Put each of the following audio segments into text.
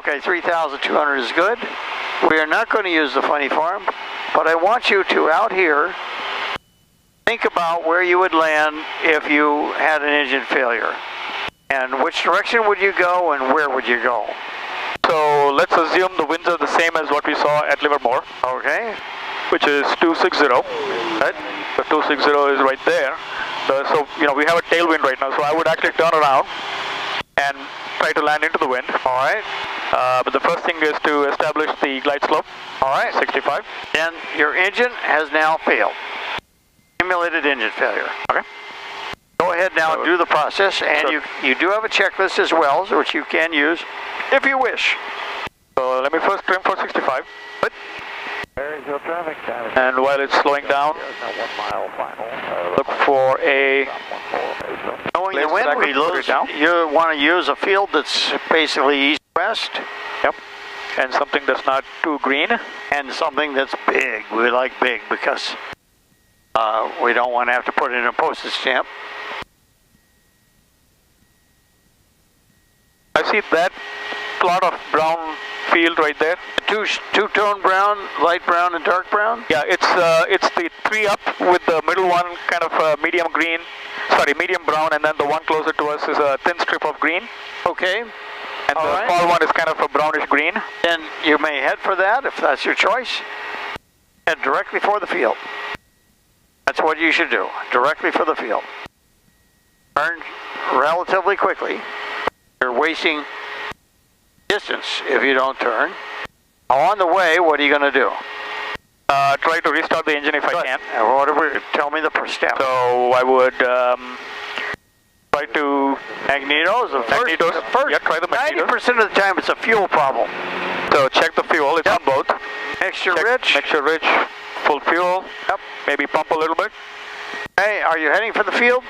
Okay, 3,200 is good. We are not going to use the funny farm, but I want you to, out here, think about where you would land if you had an engine failure. And which direction would you go and where would you go? So let's assume the winds are the same as what we saw at Livermore. Okay. Which is 260. Right? The 260 is right there. So, you know, we have a tailwind right now, so I would actually turn around and try to land into the wind. All right. But the first thing is to establish the glide slope. All right. 65. Then your engine has now failed. Simulated engine failure. Okay. Go ahead now and do the process, and you do have a checklist as well, which you can use if you wish. So let me first trim for 65. Good. And while it's slowing down, look for a... Knowing the wind, you want to use a field that's basically east-west. Yep. And something that's not too green. And something that's big. We like big because we don't want to have to put in a postage stamp. I see that plot of brown field right there. Two-tone brown, light brown and dark brown? Yeah, it's the 3 up with the middle one kind of medium green, medium brown, and then the one closer to us is a thin strip of green. Okay. And the far one is kind of a brownish green. Then you may head for that if that's your choice. Head directly for the field. That's what you should do, directly for the field. Turn relatively quickly. You're wasting distance if you don't turn. On the way, what are you going to do? Try to restart the engine if I can. Tell me the first step. So I would try to... Magnetos? The first, yeah, try the magnetos. 90% of the time it's a fuel problem. So check the fuel, it's on both. Mixture rich. Mixture rich, full fuel. Yep. Maybe pump a little bit. Hey, are you heading for the field?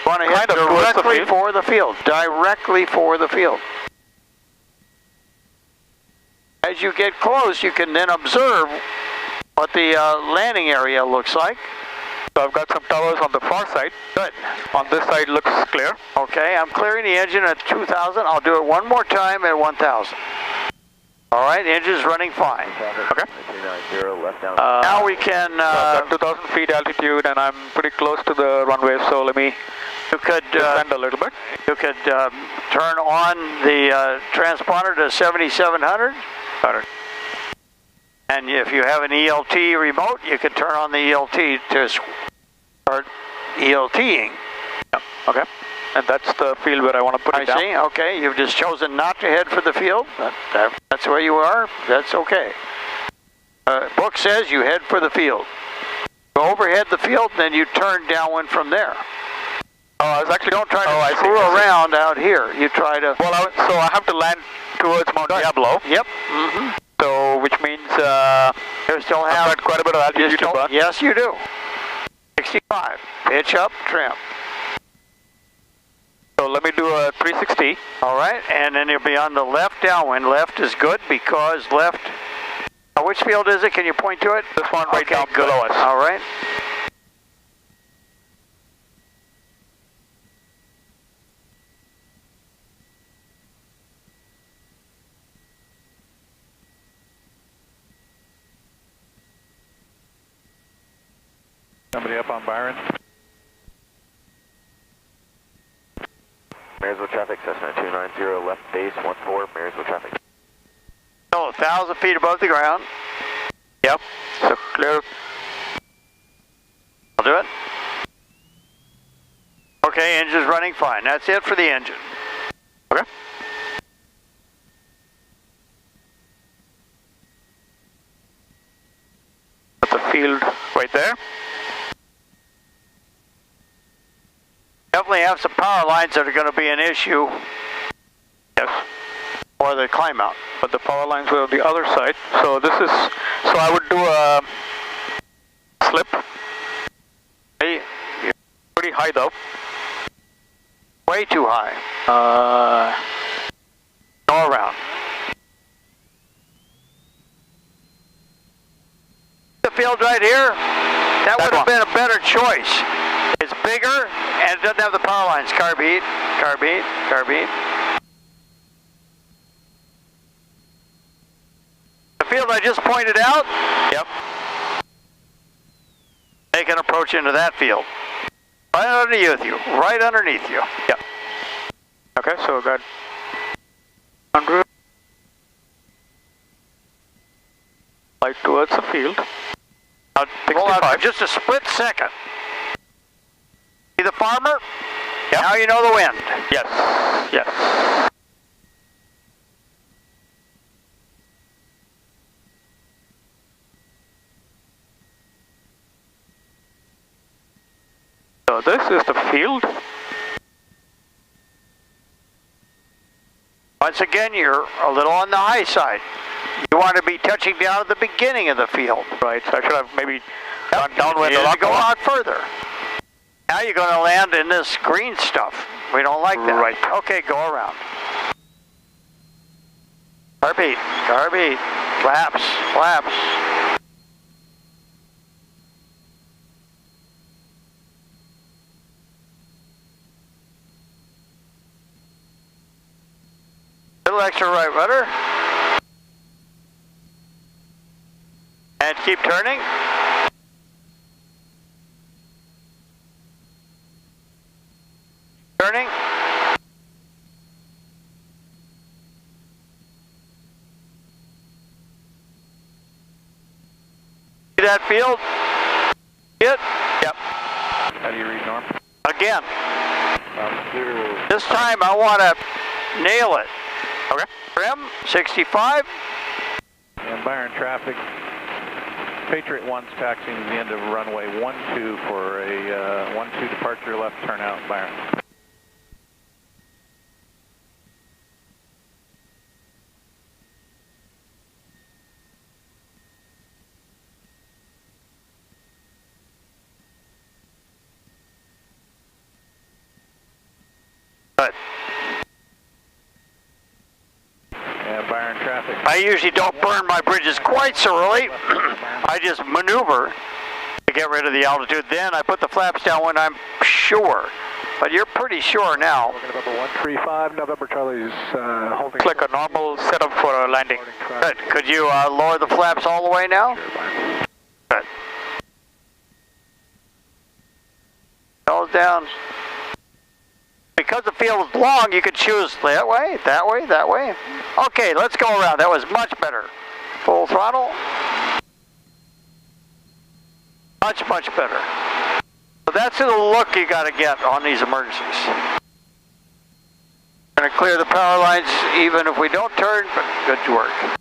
Want to head directly for the field. Directly for the field. As you get close, you can then observe what the landing area looks like. So I've got some towers on the far side. Good. On this side looks clear. Okay, I'm clearing the engine at 2,000. I'll do it one more time at 1,000. All right, the engine's running fine. Okay. Now we can... I've got 2,000 feet altitude and I'm pretty close to the runway, so let me descend a little bit. You could turn on the transponder to 7,700. And if you have an ELT remote, you can turn on the ELT to start ELTing. Yeah. Okay. And that's the field where I want to put it down. I see. Okay. You've just chosen not to head for the field. That's where you are. That's okay. Book says you head for the field. You overhead the field, then you turn downwind from there. Oh, I was actually... Don't try to screw around out here. You try to... Well, so I have to land towards Mount Diablo. Yep. So, which means you still have I've got quite a bit of altitude to burn. Yes, you do. 65. Pitch up, trim. So let me do a 360. All right, and then you'll be on the left downwind. Left is good because left... which field is it? Can you point to it? This one right down below us. All right. Somebody up on Byron? Marysville traffic, Cessna 290, left base 14, Marysville traffic. So 1,000 feet above the ground. Yep, so clear. I'll do it. Okay, engine's running fine. That's it for the engine. Okay. That's the field right there. Definitely have some power lines that are going to be an issue. Yes. Or the climb out. But the power lines were on the other side. So this is, so I would do a slip. Hey, pretty high though. Way too high. Go around. The field right here, that would have been a better choice. It's bigger and it doesn't have the power lines. Carb heat, carb heat, carb heat. I just pointed out? Yep. Make an approach into that field. Right underneath you. Right underneath you. Yep. Okay, so got 100. Right towards the field. Now, roll out for just a split second. See the farmer? Yep. Now you know the wind. Yes. Yes. So this is the field. Once again, you're a little on the high side. You want to be touching down at the beginning of the field. Right, so I should have maybe gone downwind You a need lot to go more. out further. Now you're going to land in this green stuff. We don't like that. Right. Okay, go around. Carbeat, carbeat, flaps, flaps. Little extra right rudder. And keep turning. Turning. See that field? Hit? Yep. How do you read, Norm? Again. This time I want to nail it. Okay. Trim, 65. And Byron traffic. Patriot 1's taxiing to the end of runway 12 for a 12 departure left turnout, Byron. Good. And Byron traffic. I usually don't burn my bridges quite so early. I just maneuver to get rid of the altitude. Then I put the flaps down when I'm sure. But you're pretty sure now. We're going to November 135, November Charlie's holding. It's like a normal setup for a landing. Good. Could you lower the flaps all the way now? Good. Nose down. Because the field is long, you could choose that way, that way, that way. Okay, let's go around. That was much better. Full throttle. Much, much better. So that's the look you got to get on these emergencies. Going to clear the power lines even if we don't turn, but good work.